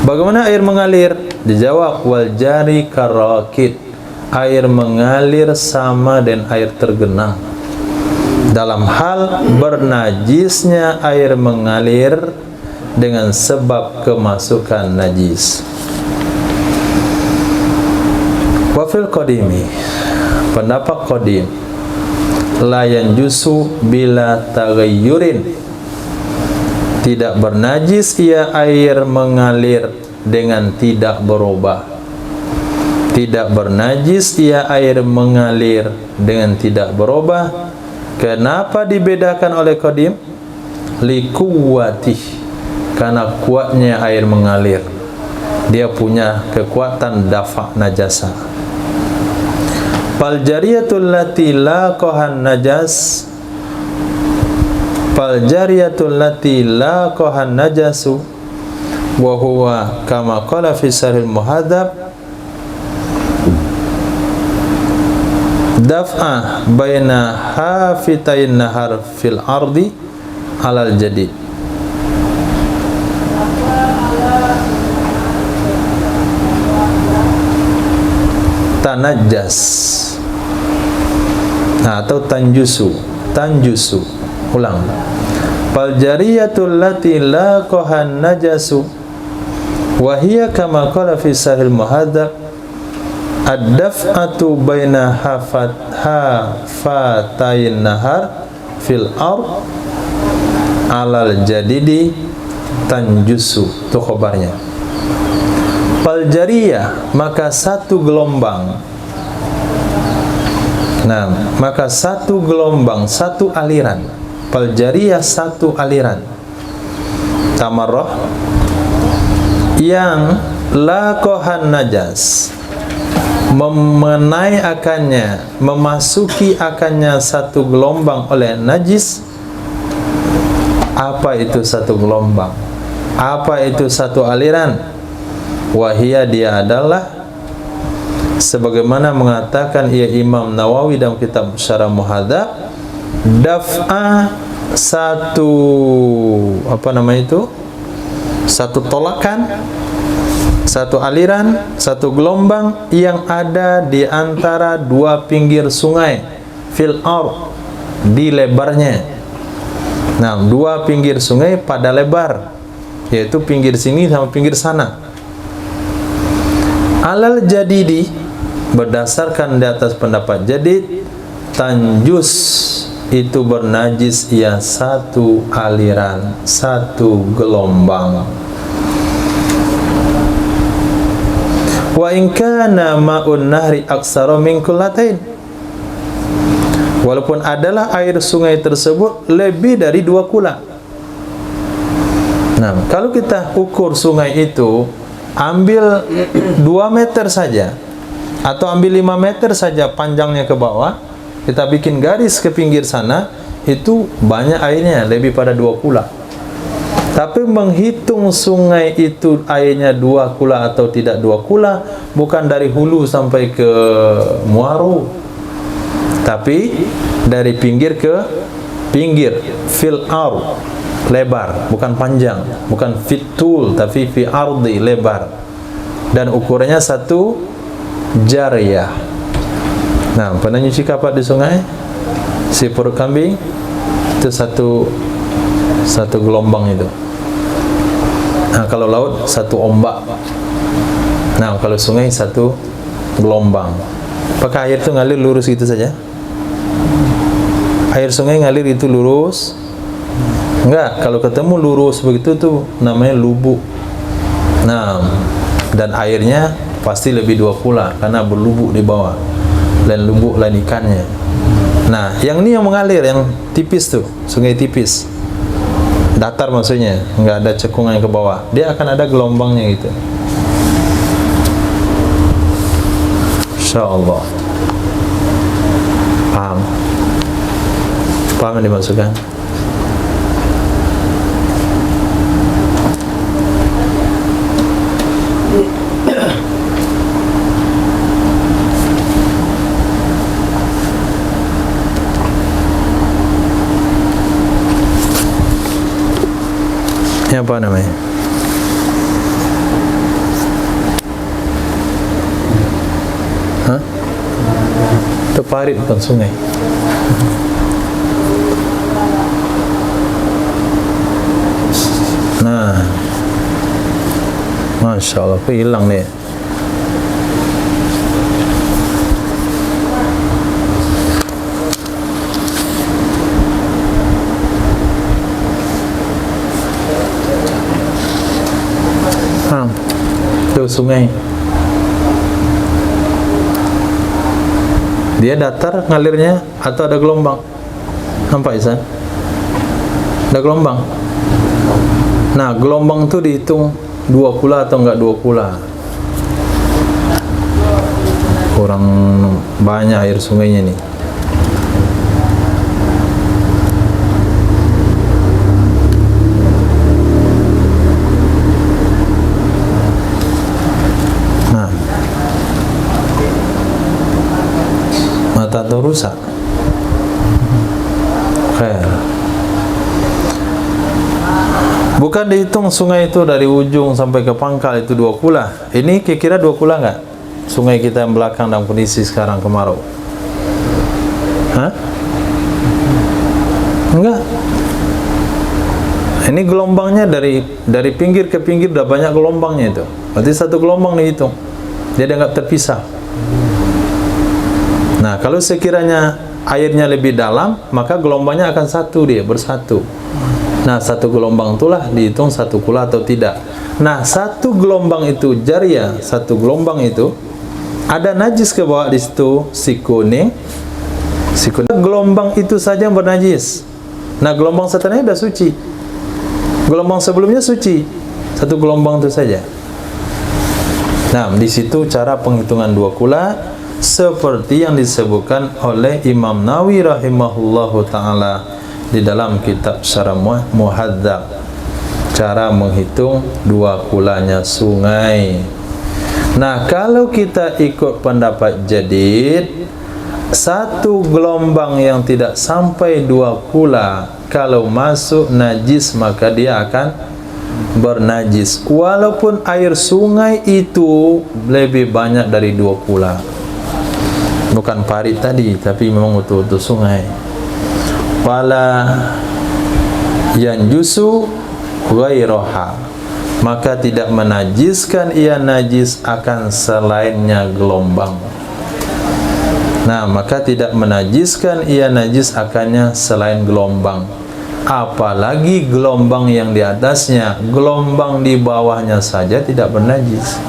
Bagaimana air mengalir? Dijawab, wal jari karakit. Air mengalir sama dengan air tergenang. Dalam hal bernajisnya air mengalir dengan sebab kemasukan najis. Wafil qadimi, pendapat qadim, la yanjusu bila taghayyurin, tidak bernajis ia air mengalir dengan tidak berubah. Tidak bernajis ia air mengalir dengan tidak berubah. Kenapa dibedakan oleh qadim? Liquwatih, karena kuatnya air mengalir, dia punya kekuatan dafa najasa. Fal jariyatul lati laqahan najas, fal jariyatul lati laqahan najasu wa huwa kama qala fi sarhil muhadzab daf'a baina hafitain nahar fil ardi alal jadid. Tanajjas, atau tanjusu. Ulang. Fal jariyatul lati laqahan najasu wa hiya kama qala fi sahih muhadzab ad-daf'atu baina hafatain nahar fil ard alal jadidi tanjusu, itu khabarnya. Fal jariyah, maka satu gelombang. Nah, maka satu gelombang, satu aliran. Fal jariyah, satu aliran. Tamarrah yang laqahan najas, memenai akannya, memasuki akannya satu gelombang oleh najis. Apa itu satu gelombang? Apa itu satu aliran? Wahia, dia adalah sebagaimana mengatakan ia Imam Nawawi dalam kitab Syarah Muhadzab, daf'a, satu satu tolakan, satu aliran, satu gelombang yang ada di antara dua pinggir sungai, fil ard, di lebarnya. Nah, dua pinggir sungai pada lebar, yaitu pinggir sini sama pinggir sana. Alal jadidi, berdasarkan di atas pendapat jadid, tanjus, itu bernajis ia satu aliran, satu gelombang. Wa in kana ma'un nahri aksara min kullatain, walaupun adalah air sungai tersebut lebih dari 2 kula. Nah, kalau kita ukur sungai itu, ambil 2 meter saja atau ambil 5 meter saja panjangnya ke bawah, kita bikin garis ke pinggir sana, itu banyak airnya, lebih pada 2 kula. Tapi menghitung sungai itu airnya 2 kula atau tidak 2 kula, bukan dari hulu sampai ke muaro, tapi dari pinggir ke pinggir, fil ard, lebar, bukan panjang, bukan fitul, tapi fi ardi, lebar, dan ukurannya satu jariyah. Nah, pernah nyuci kapak di sungai, si perut kambing itu satu gelombang itu. Nah, kalau laut satu ombak. Nah, kalau sungai satu gelombang. Apakah air itu ngalir lurus gitu saja? Air sungai ngalir itu lurus? Enggak, kalau ketemu lurus begitu tuh namanya lubuk. Nah, dan airnya pasti lebih 2 kula karena berlubuk di bawah. Dan lubuk lain ikannya. Nah, yang ini yang mengalir, yang tipis tuh, sungai tipis. Datar maksudnya, enggak ada cekungan ke bawah. Dia akan ada gelombangnya gitu. Insyaallah. Paham? Paham yang dimaksudkan? Ini apa namanya? Hah? Itu parit bukan sungai. Nah, Masya Allah, kok hilang nih? Itu sungai. Dia datar ngalirnya atau ada gelombang? Nampak Isan? Ada gelombang. Nah, gelombang itu dihitung 2 kula atau enggak 2 kula. Kurang banyak air sungainya nih. Atau rusak. Khair. Bukan dihitung sungai itu dari ujung sampai ke pangkal itu 2 kula. Ini kira-kira 2 kula enggak? Sungai kita yang belakang dalam kondisi sekarang kemarau. Hah? Enggak. Ini gelombangnya dari pinggir ke pinggir udah banyak gelombangnya itu. Berarti satu gelombang dihitung. Dia dianggap terpisah. Nah, kalau sekiranya airnya lebih dalam, maka gelombangnya akan bersatu. Nah, satu gelombang itulah dihitung satu kula atau tidak. Nah, satu gelombang itu jariyah, satu gelombang itu ada najis ke bawah di situ, si kuning. Gelombang itu saja yang bernajis. Nah, gelombang setelahnya sudah suci. Gelombang sebelumnya suci. Satu gelombang itu saja. Nah, di situ cara penghitungan 2 kula seperti yang disebutkan oleh Imam Nawawi rahimahullahu taala di dalam kitab Syarah Muhadzab. Cara menghitung 2 kulanya sungai. Nah, kalau kita ikut pendapat jadid, satu gelombang yang tidak sampai 2 kula kalau masuk najis maka dia akan bernajis, walaupun air sungai itu lebih banyak dari 2 kula. Bukan parit tadi, tapi memang utuh-utuh sungai. Fala yanjusu ghairaha, maka tidak menajiskan ia najis akan selainnya gelombang. Nah, maka tidak menajiskan ia najis akannya selain gelombang. Apalagi gelombang yang di atasnya, gelombang di bawahnya saja tidak bernajis.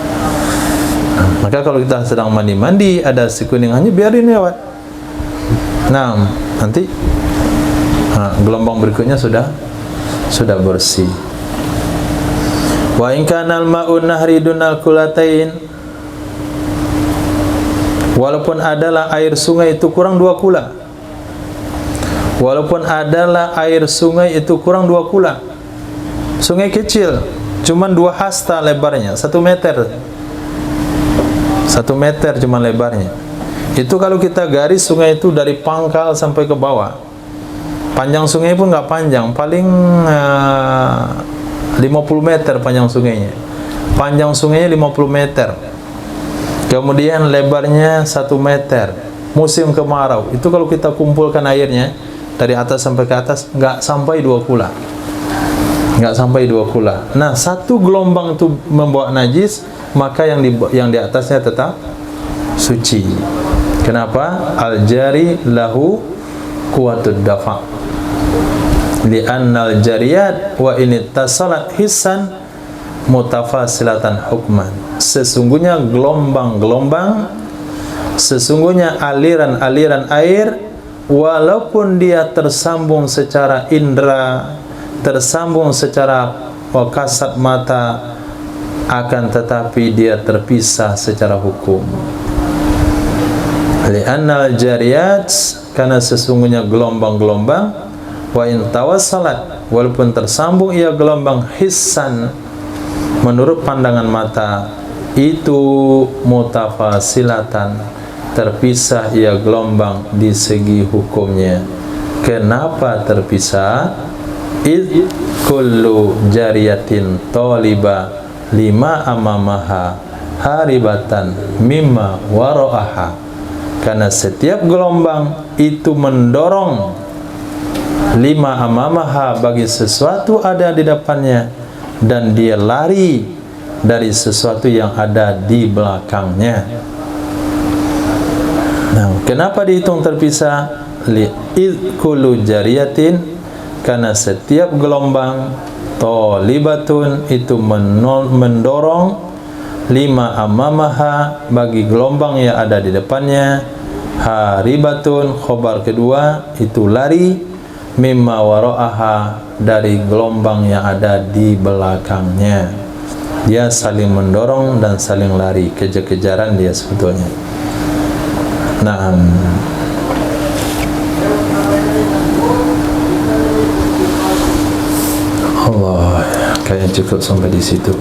Maka kalau kita sedang mandi-mandi ada si kuning, hanya biarin lewat. Nah, nanti gelombang berikutnya sudah bersih. Wa in kana al-ma'u nahri dunal kulatain, walaupun adalah air sungai itu kurang 2 kula. Walaupun adalah air sungai itu kurang 2 kula. Sungai kecil, cuman 2 hasta lebarnya, 1 meter. 1 meter cuma lebarnya. Itu kalau kita garis sungai itu dari pangkal sampai ke bawah. Panjang sungai pun nggak panjang, paling 50 meter panjang sungainya. Panjang sungainya 50 meter. Kemudian lebarnya 1 meter. Musim kemarau, itu kalau kita kumpulkan airnya dari atas sampai ke atas nggak sampai 2 kula. Nggak sampai 2 kula. Nah, satu gelombang itu membawa najis, maka yang di atasnya tetap suci. Kenapa? Al-jari lahu kuwatud dafa. Li'annal jariyat wa inittasalat hissan mutafasilatan hukman. Sesungguhnya gelombang-gelombang, sesungguhnya aliran-aliran air, walaupun dia tersambung secara indera, tersambung secara kasat mata, akan tetapi dia terpisah secara hukum. Li'annal jariyat, karena sesungguhnya gelombang-gelombang, wa in tawassalat, walaupun tersambung ia gelombang hissan, menurut pandangan mata, itu mutafasilatan, terpisah ia gelombang di segi hukumnya. Kenapa terpisah? Id kullu jariyatin taliba lima amamaha haribatan mimma wara'aha. Karena setiap gelombang itu mendorong lima amamaha, bagi sesuatu ada di depannya, dan dia lari dari sesuatu yang ada di belakangnya. Nah, kenapa dihitung terpisah? Li'id kullu jariyatin, karena setiap gelombang tolibatun itu mendorong lima amamaha, bagi gelombang yang ada di depannya. Haribatun, khobar kedua, itu lari, mimma wara'aha, dari gelombang yang ada di belakangnya. Dia saling mendorong dan saling lari, kejar-kejaran dia sebetulnya. Nah, Allah, kayaknya cukup sampai di situ.